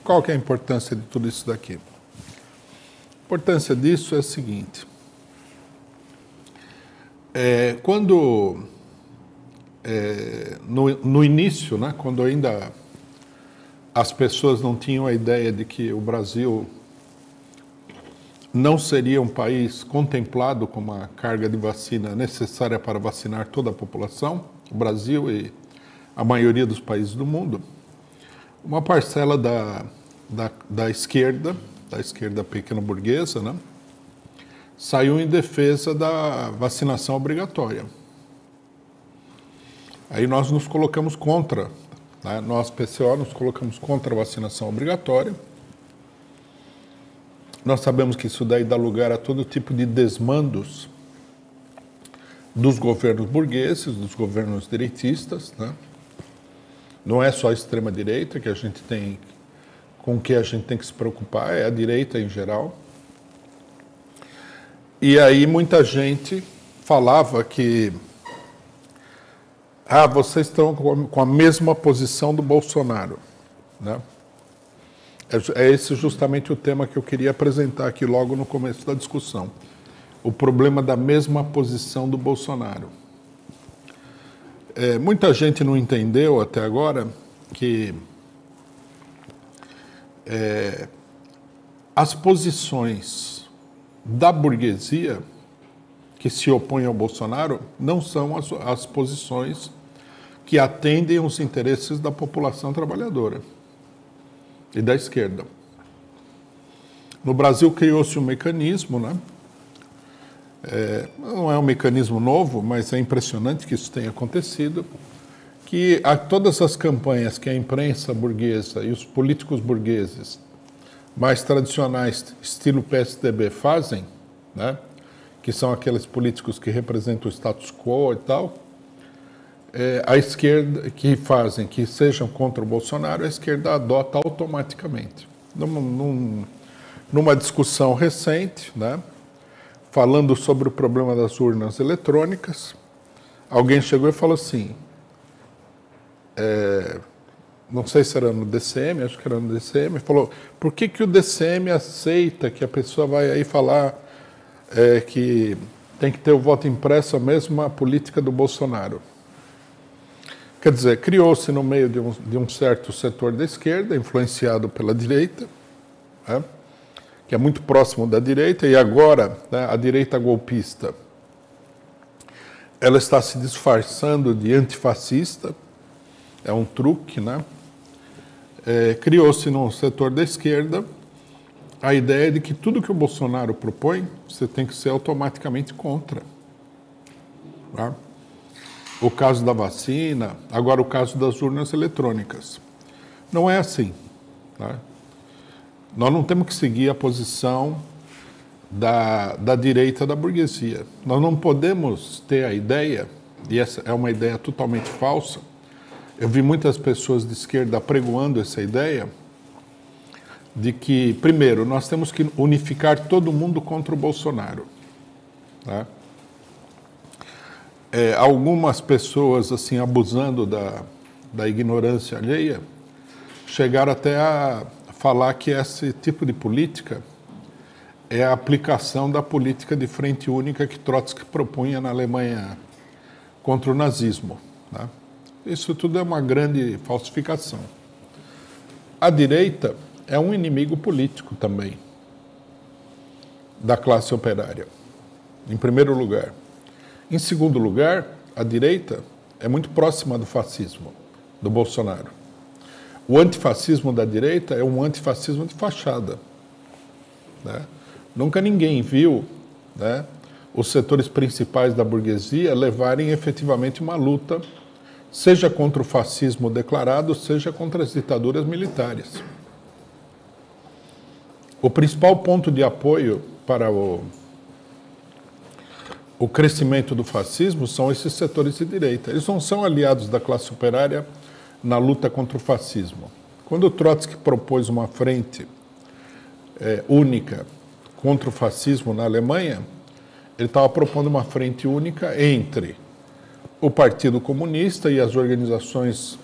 Qual que é a importância de tudo isso daqui? A importância disso é a seguinte. No início, né, quando ainda as pessoas não tinham a ideia de que o Brasil não seria um país contemplado com uma carga de vacina necessária para vacinar toda a população, o Brasil e a maioria dos países do mundo, uma parcela da esquerda pequeno-burguesa, né, saiu em defesa da vacinação obrigatória. Aí nós nos colocamos contra, né, nós, PCO, nos colocamos contra a vacinação obrigatória. Nós sabemos que isso daí dá lugar a todo tipo de desmandos dos governos burgueses, dos governos direitistas, né? Não é só a extrema-direita que a gente tem, com que a gente tem que se preocupar, é a direita em geral. E aí muita gente falava que vocês estão com a mesma posição do Bolsonaro, né? É esse justamente o tema que eu queria apresentar aqui logo no começo da discussão. O problema da mesma posição do Bolsonaro. Muita gente não entendeu até agora que as posições da burguesia que se opõem ao Bolsonaro não são as posições que atendem os interesses da população trabalhadora e da esquerda. No Brasil criou-se um mecanismo, né? Não é um mecanismo novo, mas é impressionante que isso tenha acontecido, que todas as campanhas que a imprensa burguesa e os políticos burgueses mais tradicionais, estilo PSDB, fazem, né? Que são aqueles políticos que representam o status quo e tal, a esquerda, que sejam contra o Bolsonaro, a esquerda adota automaticamente. Numa discussão recente, né, falando sobre o problema das urnas eletrônicas, alguém chegou e falou assim, não sei se era no DCM, acho que era no DCM, falou, por que o DCM aceita que a pessoa vai aí falar que tem que ter o voto impresso, a mesma política do Bolsonaro? Quer dizer, criou-se no meio de um certo setor da esquerda, influenciado pela direita, né, que é muito próximo da direita, e agora, né, a direita golpista, ela está se disfarçando de antifascista, é um truque, né? Criou-se no setor da esquerda a ideia de que tudo que o Bolsonaro propõe, você tem que ser automaticamente contra. Tá? O caso da vacina, agora o caso das urnas eletrônicas. Não é assim. Tá? Nós não temos que seguir a posição da direita da burguesia. Nós não podemos ter a ideia, e essa é uma ideia totalmente falsa, eu vi muitas pessoas de esquerda apregoando essa ideia, de que, primeiro, nós temos que unificar todo mundo contra o Bolsonaro. Tá? Algumas pessoas, assim, abusando da ignorância alheia, chegaram até a falar que esse tipo de política é a aplicação da política de frente única que Trotsky propunha na Alemanha contra o nazismo. Tá? Isso tudo é uma grande falsificação. A direita é um inimigo político também da classe operária, em primeiro lugar. Em segundo lugar, a direita é muito próxima do fascismo, do Bolsonaro. O antifascismo da direita é um antifascismo de fachada. Né? Nunca ninguém viu, né, os setores principais da burguesia levarem efetivamente uma luta, seja contra o fascismo declarado, seja contra as ditaduras militares. O principal ponto de apoio para o crescimento do fascismo são esses setores de direita. Eles não são aliados da classe operária na luta contra o fascismo. Quando o Trotsky propôs uma frente única contra o fascismo na Alemanha, ele estava propondo uma frente única entre o Partido Comunista e as organizações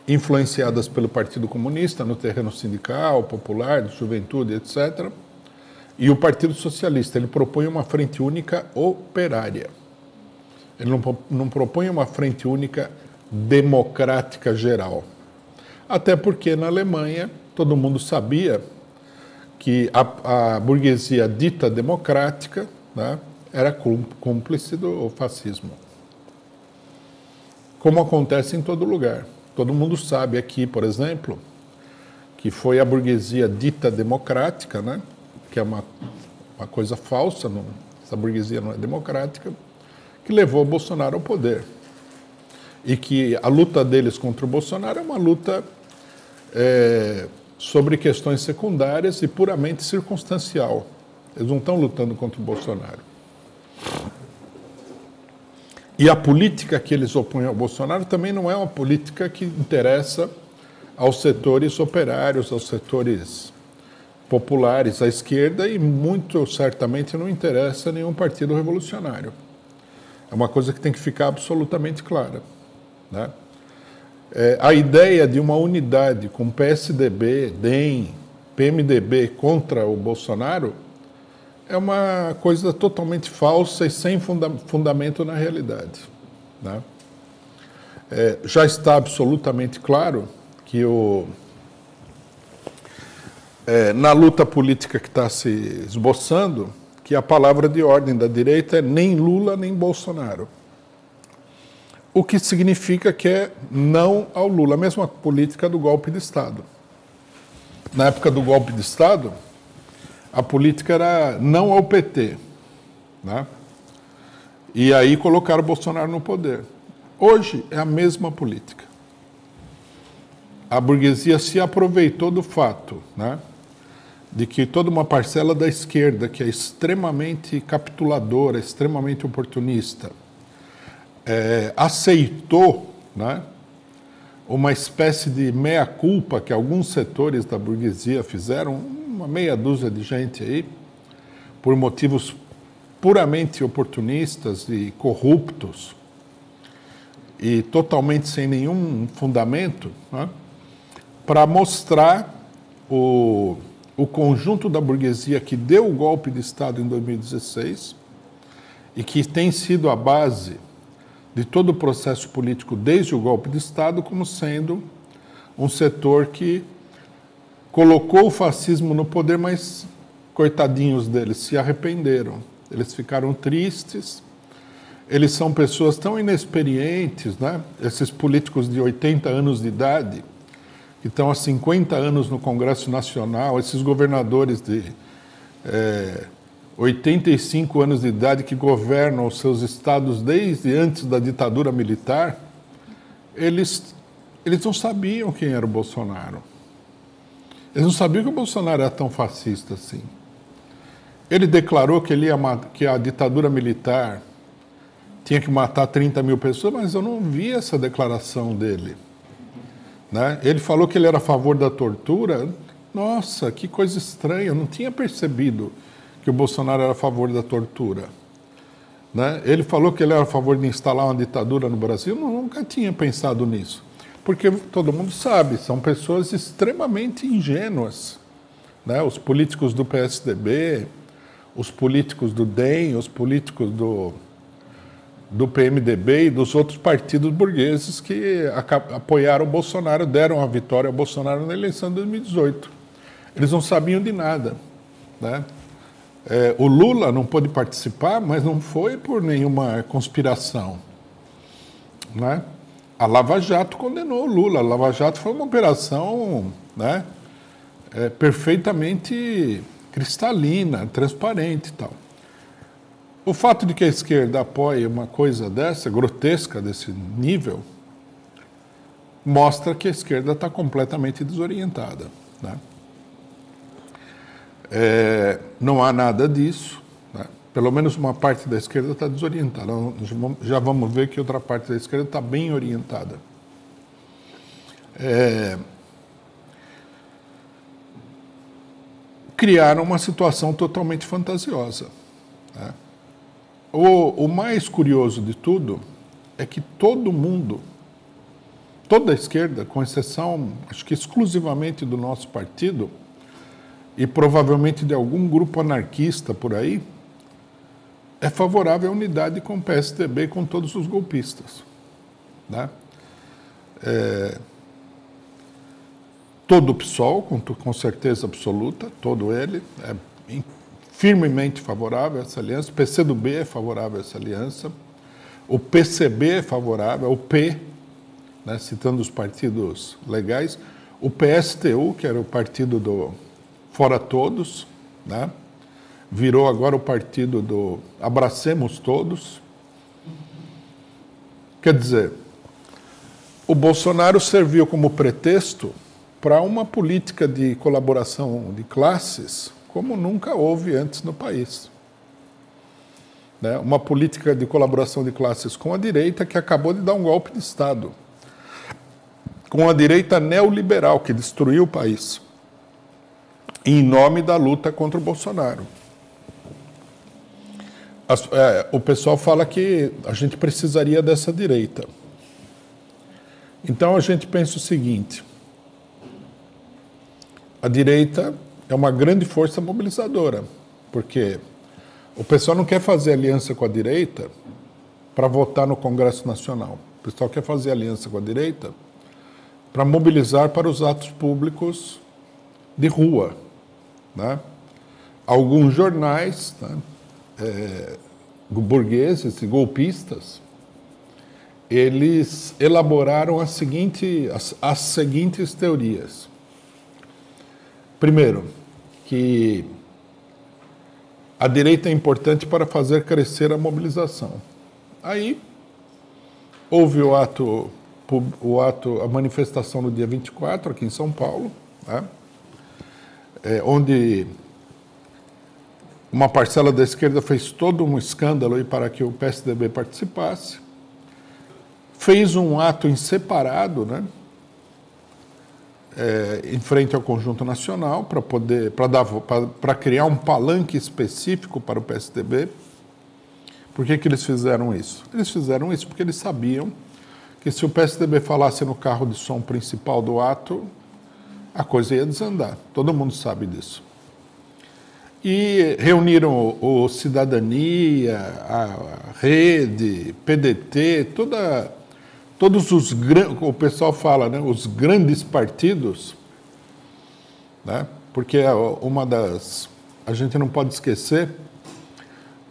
influenciadas pelo Partido Comunista no terreno sindical, popular, de juventude, etc. E o Partido Socialista, ele propõe uma frente única operária. Ele não propõe uma frente única democrática geral. Até porque na Alemanha todo mundo sabia que a burguesia dita democrática, né, era cúmplice do fascismo. Como acontece em todo lugar. Todo mundo sabe aqui, por exemplo, que foi a burguesia dita democrática, né, que é uma coisa falsa, essa burguesia não é democrática, que levou o Bolsonaro ao poder. E que a luta deles contra o Bolsonaro é uma luta sobre questões secundárias e puramente circunstancial. Eles não estão lutando contra o Bolsonaro. E a política que eles opõem ao Bolsonaro também não é uma política que interessa aos setores operários, aos setores populares, à esquerda, e muito certamente não interessa a nenhum partido revolucionário. É uma coisa que tem que ficar absolutamente clara, né? A ideia de uma unidade com PSDB, DEM, PMDB contra o Bolsonaro é uma coisa totalmente falsa e sem fundamento na realidade, né? Já está absolutamente claro que na luta política que está se esboçando, que a palavra de ordem da direita é nem Lula nem Bolsonaro. O que significa que é não ao Lula, a mesma política do golpe de Estado. Na época do golpe de Estado, a política era não ao PT, né? E aí colocaram o Bolsonaro no poder. Hoje é a mesma política. A burguesia se aproveitou do fato, né, de que toda uma parcela da esquerda, que é extremamente capituladora, extremamente oportunista, aceitou, né, uma espécie de meia-culpa que alguns setores da burguesia fizeram, uma meia dúzia de gente aí, por motivos puramente oportunistas e corruptos e totalmente sem nenhum fundamento, né, para mostrar o conjunto da burguesia que deu o golpe de Estado em 2016 e que tem sido a base de todo o processo político desde o golpe de Estado, como sendo um setor que colocou o fascismo no poder, mas coitadinhos deles, se arrependeram. Eles ficaram tristes. Eles são pessoas tão inexperientes, né? Esses políticos de 80 anos de idade, que estão há 50 anos no Congresso Nacional, esses governadores de 85 anos de idade que governam os seus estados desde antes da ditadura militar, eles não sabiam quem era o Bolsonaro. Eles não sabiam que o Bolsonaro era tão fascista assim. Ele declarou que a ditadura militar tinha que matar 30 mil pessoas, mas eu não vi essa declaração dele, né? Ele falou que ele era a favor da tortura. Nossa, que coisa estranha, eu não tinha percebido que o Bolsonaro era a favor da tortura, né? Ele falou que ele era a favor de instalar uma ditadura no Brasil. Eu nunca tinha pensado nisso, porque todo mundo sabe, são pessoas extremamente ingênuas, né? Os políticos do PSDB, os políticos do DEM, os políticos do PMDB e dos outros partidos burgueses que apoiaram o Bolsonaro, deram a vitória ao Bolsonaro na eleição de 2018. Eles não sabiam de nada, né? O Lula não pôde participar, mas não foi por nenhuma conspiração, né? A Lava Jato condenou o Lula. A Lava Jato foi uma operação, né, perfeitamente cristalina, transparente e tal. O fato de que a esquerda apoie uma coisa dessa, grotesca desse nível, mostra que a esquerda está completamente desorientada, né? Não há nada disso, né? Pelo menos uma parte da esquerda está desorientada. Já vamos ver que outra parte da esquerda está bem orientada. Criaram uma situação totalmente fantasiosa, né? O mais curioso de tudo é que todo mundo toda a esquerda, com exceção, acho que exclusivamente do nosso partido, e provavelmente de algum grupo anarquista por aí, é favorável à unidade com o PSDB e com todos os golpistas. Né? Todo o PSOL, com certeza absoluta, todo ele, é firmemente favorável a essa aliança. O PCdoB é favorável a essa aliança. O PCB é favorável, o P, né, citando os partidos legais. O PSTU, que era o partido do Fora Todos, né, virou agora o partido do Abracemos Todos. Quer dizer, o Bolsonaro serviu como pretexto para uma política de colaboração de classes como nunca houve antes no país. Né? Uma política de colaboração de classes com a direita que acabou de dar um golpe de Estado, com a direita neoliberal que destruiu o país, em nome da luta contra o Bolsonaro. O pessoal fala que a gente precisaria dessa direita. Então a gente pensa o seguinte: a direita é uma grande força mobilizadora, porque o pessoal não quer fazer aliança com a direita para votar no Congresso Nacional. O pessoal quer fazer aliança com a direita para mobilizar para os atos públicos de rua. Né? Alguns jornais, né, burgueses e golpistas, eles elaboraram as seguintes teorias. Primeiro, que a direita é importante para fazer crescer a mobilização. Aí houve a manifestação no dia 24, aqui em São Paulo, né, onde uma parcela da esquerda fez todo um escândalo aí para que o PSDB participasse, fez um ato em separado, né, em frente ao Conjunto Nacional, para criar um palanque específico para o PSDB. Por que eles fizeram isso? Eles fizeram isso porque eles sabiam que se o PSDB falasse no carro de som principal do ato, a coisa ia desandar. Todo mundo sabe disso. E reuniram o Cidadania, a Rede, PDT, todos os grandes, o pessoal fala, né, os grandes partidos, né, porque a gente não pode esquecer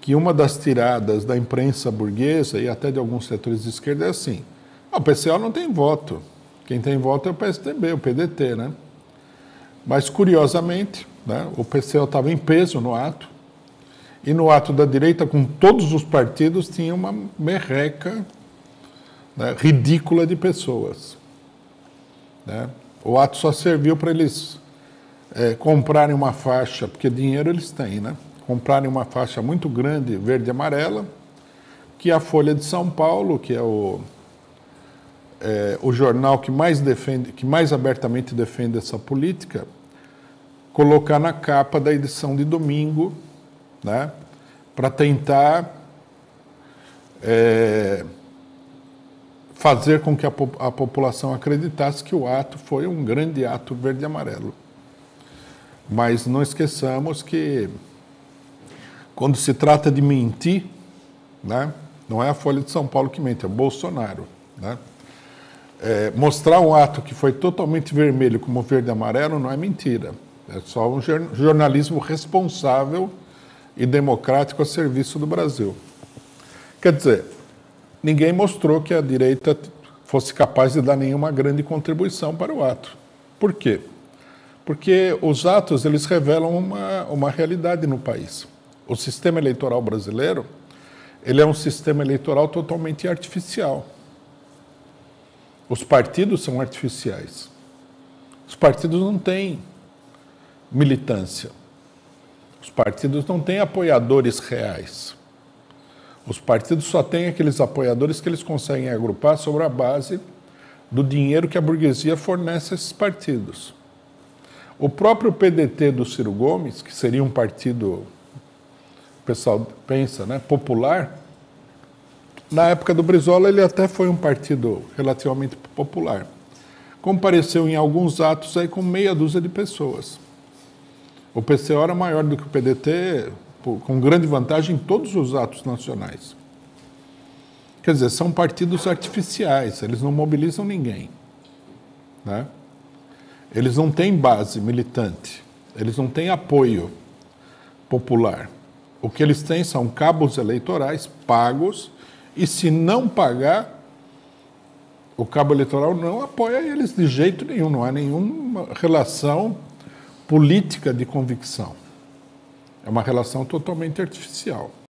que uma das tiradas da imprensa burguesa e até de alguns setores de esquerda é assim: o PCO não tem voto, quem tem voto é o PSDB, o PDT, né? Mas, curiosamente, né, o PCO estava em peso no ato, e no ato da direita, com todos os partidos, tinha uma merreca, né, ridícula de pessoas. Né? O ato só serviu para eles comprarem uma faixa, porque dinheiro eles têm, né? Comprarem uma faixa muito grande, verde e amarela, que a Folha de São Paulo, que é o jornal que mais abertamente defende essa política, colocar na capa da edição de domingo, né, para tentar fazer com que a população acreditasse que o ato foi um grande ato verde e amarelo. Mas não esqueçamos que, quando se trata de mentir, né, não é a Folha de São Paulo que mente, é o Bolsonaro. Né? Mostrar um ato que foi totalmente vermelho como verde e amarelo não é mentira. É só um jornalismo responsável e democrático a serviço do Brasil. Quer dizer, ninguém mostrou que a direita fosse capaz de dar nenhuma grande contribuição para o ato. Por quê? Porque os atos eles revelam uma realidade no país. O sistema eleitoral brasileiro ele é um sistema eleitoral totalmente artificial. Os partidos são artificiais. Os partidos não têm militância. Os partidos não têm apoiadores reais. Os partidos só têm aqueles apoiadores que eles conseguem agrupar sobre a base do dinheiro que a burguesia fornece a esses partidos. O próprio PDT do Ciro Gomes, que seria um partido, o pessoal pensa, né, popular, Na época do Brizola, ele até foi um partido relativamente popular. Compareceu em alguns atos aí com meia dúzia de pessoas. O PCO era maior do que o PDT, com grande vantagem em todos os atos nacionais. Quer dizer, são partidos artificiais, eles não mobilizam ninguém, né? Eles não têm base militante, eles não têm apoio popular. O que eles têm são cabos eleitorais pagos, e se não pagar, o cabo eleitoral não apoia eles de jeito nenhum, não há nenhuma relação política de convicção. É uma relação totalmente artificial.